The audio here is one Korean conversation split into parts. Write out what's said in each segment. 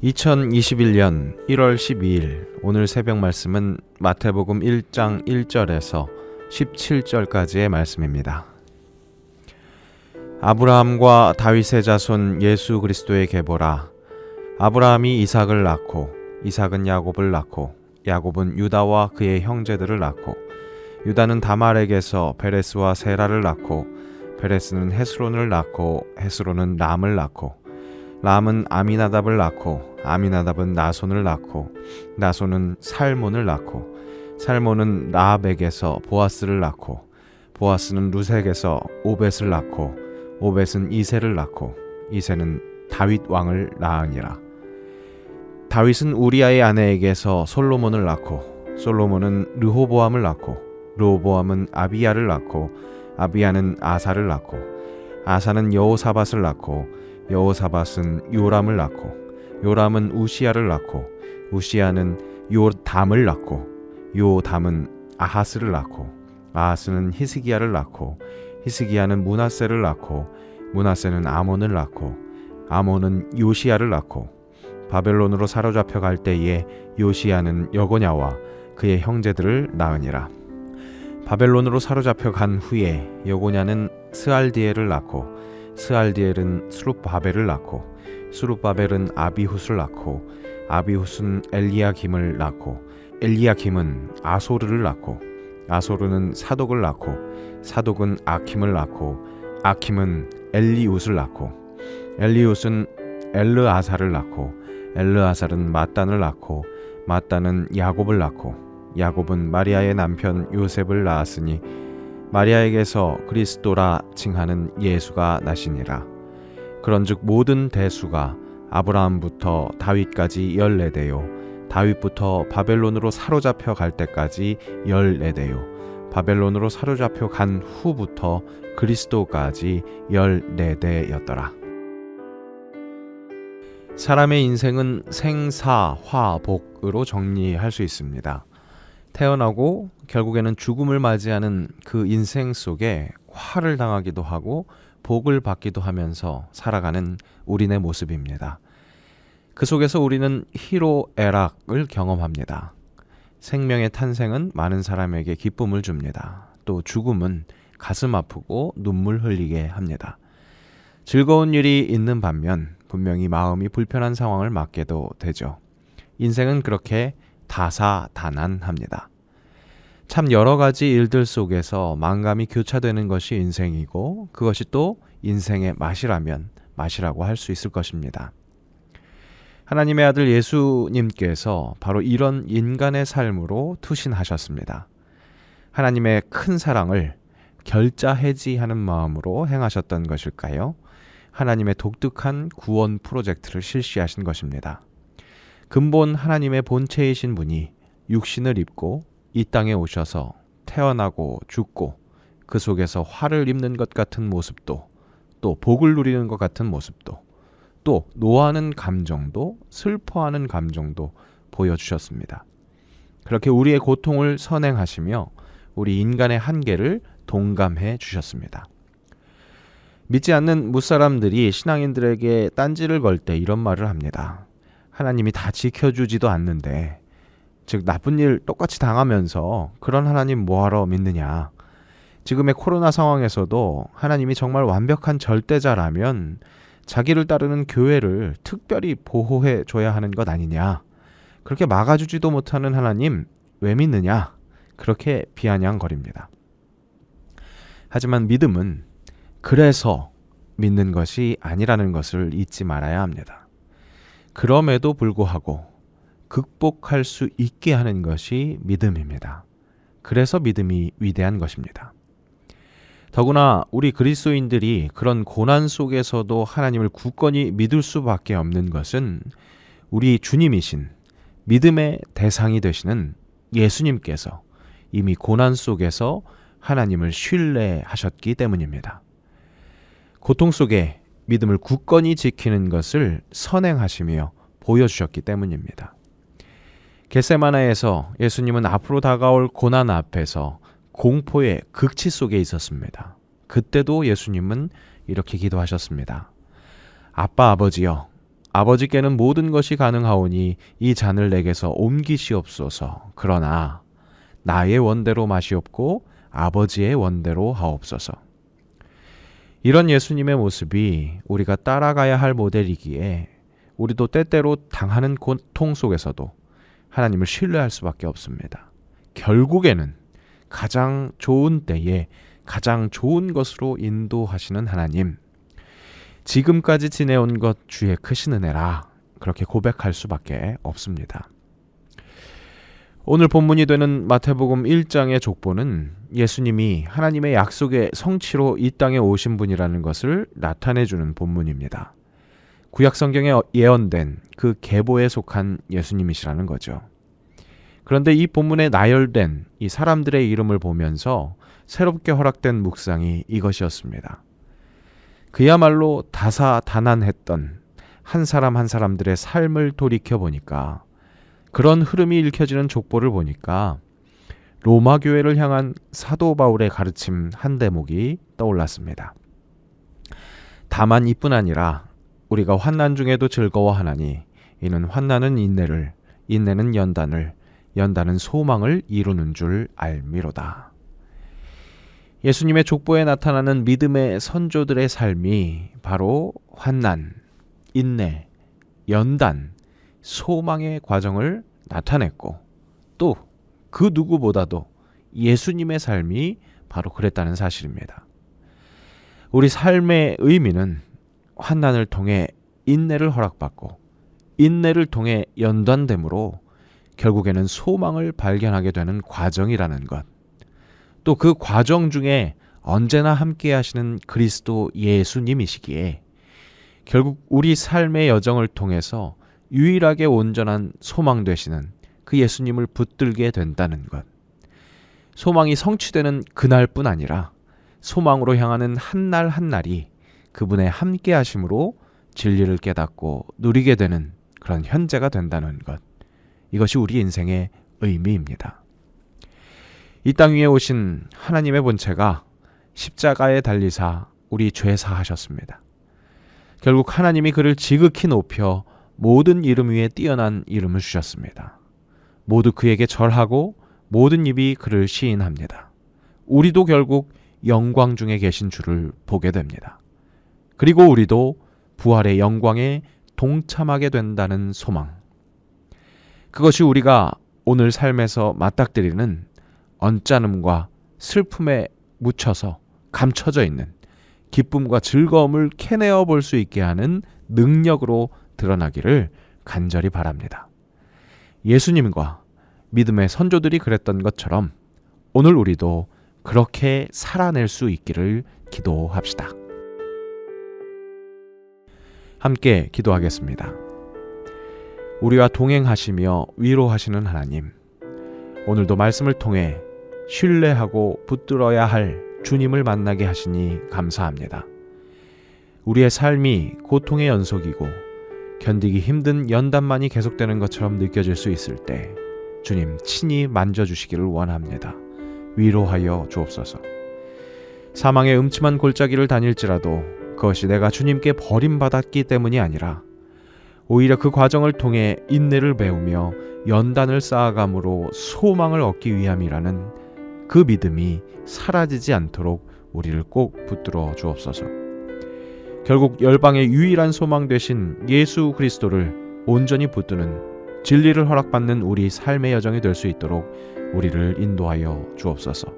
2021년 1월 12일 오늘 새벽 말씀은 마태복음 1장 1절에서 17절까지의 말씀입니다. 아브라함과 다윗의 자손 예수 그리스도의 계보라. 아브라함이 이삭을 낳고 이삭은 야곱을 낳고 야곱은 유다와 그의 형제들을 낳고 유다는 다말에게서 베레스와 세라를 낳고 베레스는 헤스론을 낳고 헤스론은 람을 낳고 람은 아미나답을 낳고 아미나답은 나손을 낳고 나손은 살몬을 낳고 살몬은 라합에게서 보아스를 낳고 보아스는 루색에서 오벳을 낳고 오벳은 이새를 낳고 이새는 다윗 왕을 낳으니라. 다윗은 우리아의 아내에게서 솔로몬을 낳고 솔로몬은 르호보암을 낳고 르호보암은 아비야를 낳고 아비야는 아사를 낳고 아사는 여호사밧을 낳고 여호사밧은 요람을 낳고 요람은 우시야를 낳고 우시야는 요담을 낳고 요담은 아하스를 낳고 아하스는 히스기야를 낳고 히스기야는 므낫세를 낳고 므낫세는 아몬을 낳고 아몬은 요시야를 낳고 바벨론으로 사로잡혀 갈 때에 요시야는 여고냐와 그의 형제들을 낳으니라. 바벨론으로 사로잡혀 간 후에 여고냐는 스알디엘을 낳고 스알디엘은 스룹바벨을 낳고 스룹바벨은 아비훗을 낳고 아비훗은 엘리야김을 낳고 엘리야김은 아소르를 낳고 아소르는 사독을 낳고 사독은 아킴을 낳고 아킴은 엘리웃을 낳고 엘리웃은 엘르아살을 낳고 엘르아살은 mat단을 낳고 mat단은 야곱을 낳고 야곱은 마리아의 남편 요셉을 낳았으니 마리아에게서 그리스도라 칭하는 예수가 나시니라. 그런즉 모든 대수가 아브라함부터 다윗까지 14대요 다윗부터 바벨론으로 사로잡혀 갈 때까지 14대요 바벨론으로 사로잡혀 간 후부터 그리스도까지 14대였더라. 사람의 인생은 생사화복으로 정리할 수 있습니다. 태어나고 결국에는 죽음을 맞이하는 그 인생 속에 화를 당하기도 하고 복을 받기도 하면서 살아가는 우리네 모습입니다. 그 속에서 우리는 희로애락을 경험합니다. 생명의 탄생은 많은 사람에게 기쁨을 줍니다. 또 죽음은 가슴 아프고 눈물 흘리게 합니다. 즐거운 일이 있는 반면 분명히 마음이 불편한 상황을 맞게도 되죠. 인생은 그렇게 다사다난합니다. 참 여러 가지 일들 속에서 만감이 교차되는 것이 인생이고 그것이 또 인생의 맛이라면 맛이라고 할 수 있을 것입니다. 하나님의 아들 예수님께서 바로 이런 인간의 삶으로 투신하셨습니다. 하나님의 큰 사랑을 결자해지하는 마음으로 행하셨던 것일까요? 하나님의 독특한 구원 프로젝트를 실시하신 것입니다. 근본 하나님의 본체이신 분이 육신을 입고 이 땅에 오셔서 태어나고 죽고 그 속에서 화를 입는 것 같은 모습도 또 복을 누리는 것 같은 모습도 또 노하는 감정도 슬퍼하는 감정도 보여주셨습니다. 그렇게 우리의 고통을 선행하시며 우리 인간의 한계를 동감해 주셨습니다. 믿지 않는 무사람들이 신앙인들에게 딴지를 걸 때 이런 말을 합니다. 하나님이 다 지켜주지도 않는데 즉 나쁜 일 똑같이 당하면서 그런 하나님 뭐하러 믿느냐. 지금의 코로나 상황에서도 하나님이 정말 완벽한 절대자라면 자기를 따르는 교회를 특별히 보호해 줘야 하는 것 아니냐. 그렇게 막아주지도 못하는 하나님 왜 믿느냐. 그렇게 비아냥거립니다. 하지만 믿음은 그래서 믿는 것이 아니라는 것을 잊지 말아야 합니다. 그럼에도 불구하고 극복할 수 있게 하는 것이 믿음입니다. 그래서 믿음이 위대한 것입니다. 더구나 우리 그리스도인들이 그런 고난 속에서도 하나님을 굳건히 믿을 수밖에 없는 것은 우리 주님이신 믿음의 대상이 되시는 예수님께서 이미 고난 속에서 하나님을 신뢰하셨기 때문입니다. 고통 속에 믿음을 굳건히 지키는 것을 선행하시며 보여주셨기 때문입니다. 겟세마네에서 예수님은 앞으로 다가올 고난 앞에서 공포의 극치 속에 있었습니다. 그때도 예수님은 이렇게 기도하셨습니다. 아빠 아버지여, 아버지께는 모든 것이 가능하오니 이 잔을 내게서 옮기시옵소서. 그러나 나의 원대로 마시옵고 아버지의 원대로 하옵소서. 이런 예수님의 모습이 우리가 따라가야 할 모델이기에 우리도 때때로 당하는 고통 속에서도 하나님을 신뢰할 수밖에 없습니다. 결국에는 가장 좋은 때에 가장 좋은 것으로 인도하시는 하나님, 지금까지 지내온 것 주의 크신 은혜라, 그렇게 고백할 수밖에 없습니다. 오늘 본문이 되는 마태복음 1장의 족보는 예수님이 하나님의 약속의 성취로 이 땅에 오신 분이라는 것을 나타내주는 본문입니다. 구약 성경에 예언된 그 계보에 속한 예수님이시라는 거죠. 그런데 이 본문에 나열된 이 사람들의 이름을 보면서 새롭게 허락된 묵상이 이것이었습니다. 그야말로 다사다난했던 한 사람 한 사람들의 삶을 돌이켜보니까, 그런 흐름이 읽혀지는 족보를 보니까 로마 교회를 향한 사도 바울의 가르침 한 대목이 떠올랐습니다. 다만 이뿐 아니라 우리가 환난 중에도 즐거워하나니 이는 환난은 인내를, 인내는 연단을, 연단은 소망을 이루는 줄 알미로다. 예수님의 족보에 나타나는 믿음의 선조들의 삶이 바로 환난, 인내, 연단, 소망의 과정을 나타냈고, 또 그 누구보다도 예수님의 삶이 바로 그랬다는 사실입니다. 우리 삶의 의미는 환난을 통해 인내를 허락받고, 인내를 통해 연단됨으로 결국에는 소망을 발견하게 되는 과정이라는 것, 또 그 과정 중에 언제나 함께 하시는 그리스도 예수님이시기에 결국 우리 삶의 여정을 통해서 유일하게 온전한 소망 되시는 그 예수님을 붙들게 된다는 것, 소망이 성취되는 그날뿐 아니라 소망으로 향하는 한날 한날이 그분의 함께 하심으로 진리를 깨닫고 누리게 되는 그런 현재가 된다는 것, 이것이 우리 인생의 의미입니다. 이 땅 위에 오신 하나님의 본체가 십자가에 달리사 우리 죄 사하셨습니다. 결국 하나님이 그를 지극히 높여 모든 이름 위에 뛰어난 이름을 주셨습니다. 모두 그에게 절하고 모든 입이 그를 시인합니다. 우리도 결국 영광 중에 계신 주를 보게 됩니다. 그리고 우리도 부활의 영광에 동참하게 된다는 소망, 그것이 우리가 오늘 삶에서 맞닥뜨리는 언짢음과 슬픔에 묻혀서 감춰져 있는 기쁨과 즐거움을 캐내어 볼 수 있게 하는 능력으로 드러나기를 간절히 바랍니다. 예수님과 믿음의 선조들이 그랬던 것처럼 오늘 우리도 그렇게 살아낼 수 있기를 기도합시다. 함께 기도하겠습니다. 우리와 동행하시며 위로하시는 하나님, 오늘도 말씀을 통해 신뢰하고 붙들어야 할 주님을 만나게 하시니 감사합니다. 우리의 삶이 고통의 연속이고 견디기 힘든 연단만이 계속되는 것처럼 느껴질 수 있을 때 주님 친히 만져주시기를 원합니다. 위로하여 주옵소서. 사망의 음침한 골짜기를 다닐지라도 그것이 내가 주님께 버림받았기 때문이 아니라 오히려 그 과정을 통해 인내를 배우며 연단을 쌓아감으로 소망을 얻기 위함이라는 그 믿음이 사라지지 않도록 우리를 꼭 붙들어 주옵소서. 결국 열방의 유일한 소망 되신 예수 그리스도를 온전히 붙드는 진리를 허락받는 우리 삶의 여정이 될 수 있도록 우리를 인도하여 주옵소서.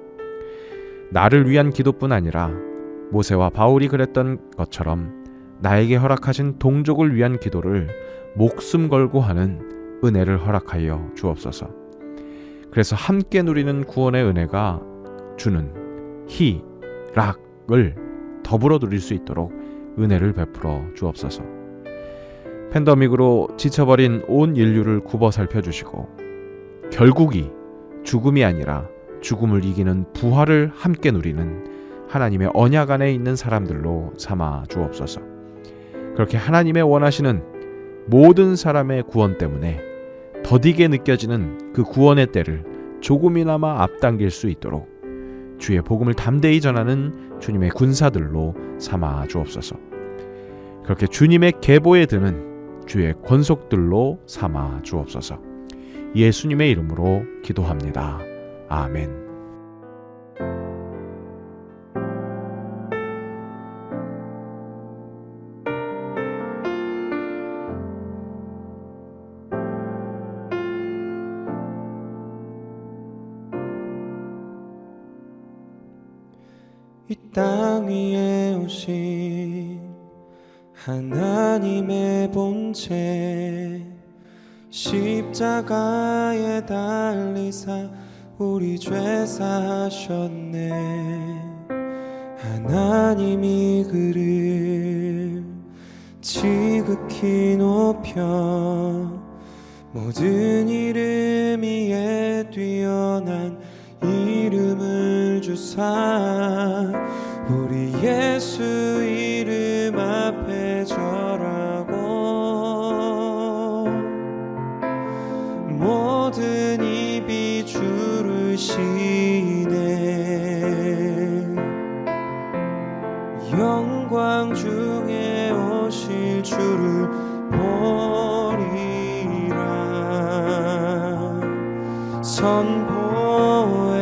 나를 위한 기도뿐 아니라 모세와 바울이 그랬던 것처럼 나에게 허락하신 동족을 위한 기도를 목숨 걸고 하는 은혜를 허락하여 주옵소서. 그래서 함께 누리는 구원의 은혜가 주는 희락을 더불어 누릴 수 있도록 은혜를 베풀어 주옵소서. 팬데믹으로 지쳐버린 온 인류를 굽어 살펴주시고 결국이 죽음이 아니라 죽음을 이기는 부활을 함께 누리는 하나님의 언약 안에 있는 사람들로 삼아 주옵소서. 그렇게 하나님의 원하시는 모든 사람의 구원 때문에 더디게 느껴지는 그 구원의 때를 조금이나마 앞당길 수 있도록 주의 복음을 담대히 전하는 주님의 군사들로 삼아 주옵소서. 그렇게 주님의 계보에 드는 주의 권속들로 삼아 주옵소서. 예수님의 이름으로 기도합니다. 아멘. 이 땅 위에 오신 하나님의 본체, 십자가에 달리사 우리 죄 사하셨네. 하나님이 그를 지극히 높여 모든 이름 위에 뛰어난 이름을 주사 우리 예수 이름 앞에 절하고 모든 입이 주를 시네. 영광 중에 오실 주를 보리라. 선포해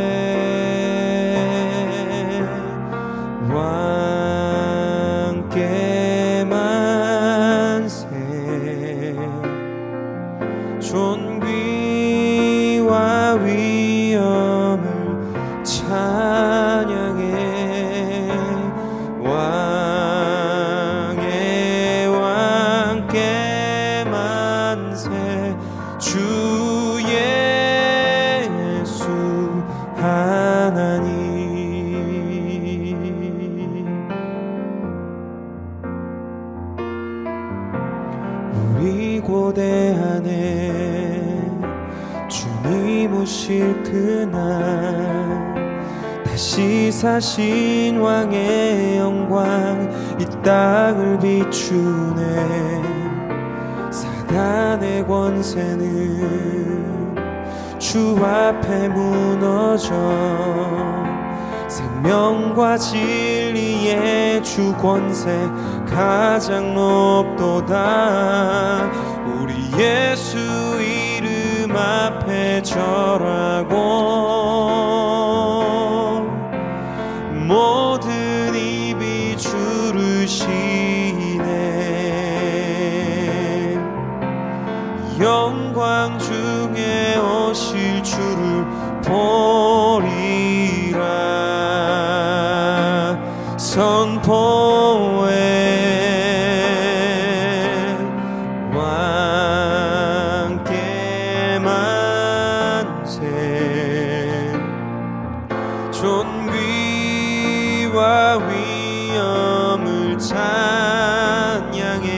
왕께 만세. 존귀와 위엄을 찬양해. 왕의 왕께 만세. 주 예수 하나님. 우리 고대하네 주님 오실 그날, 다시 사신 왕의 영광 이 땅을 비추네. 사단의 권세는 주 앞에 무너져 생명과 진리의 주 권세 가장 높도다. 우리 예수 이름 앞에 절하고 모든 입이 주를 시네. 영광 중에 오실 주를 보리라. 선포해 왕께 만세. 존귀와 위엄을 찬양해.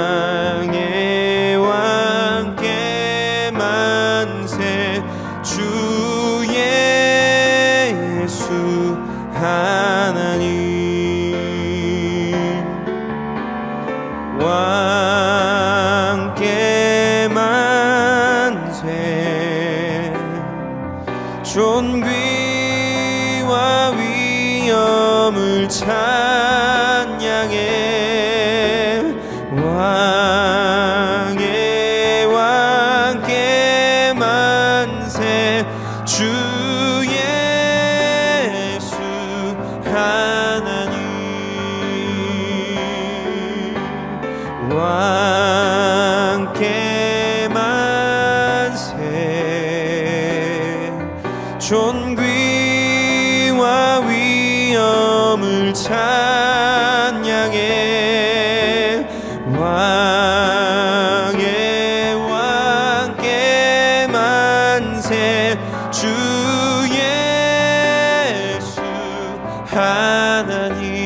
왕의 왕께 만세. 주 예수 하나님. 왕께 만세. 존귀와 위엄을 찬양해. 왕의 왕께 만세. 주 예수 하나님. 왕께 만세. 존귀와 위엄을 찬양해. 왕의 왕께 만세. 주 예수 하나님.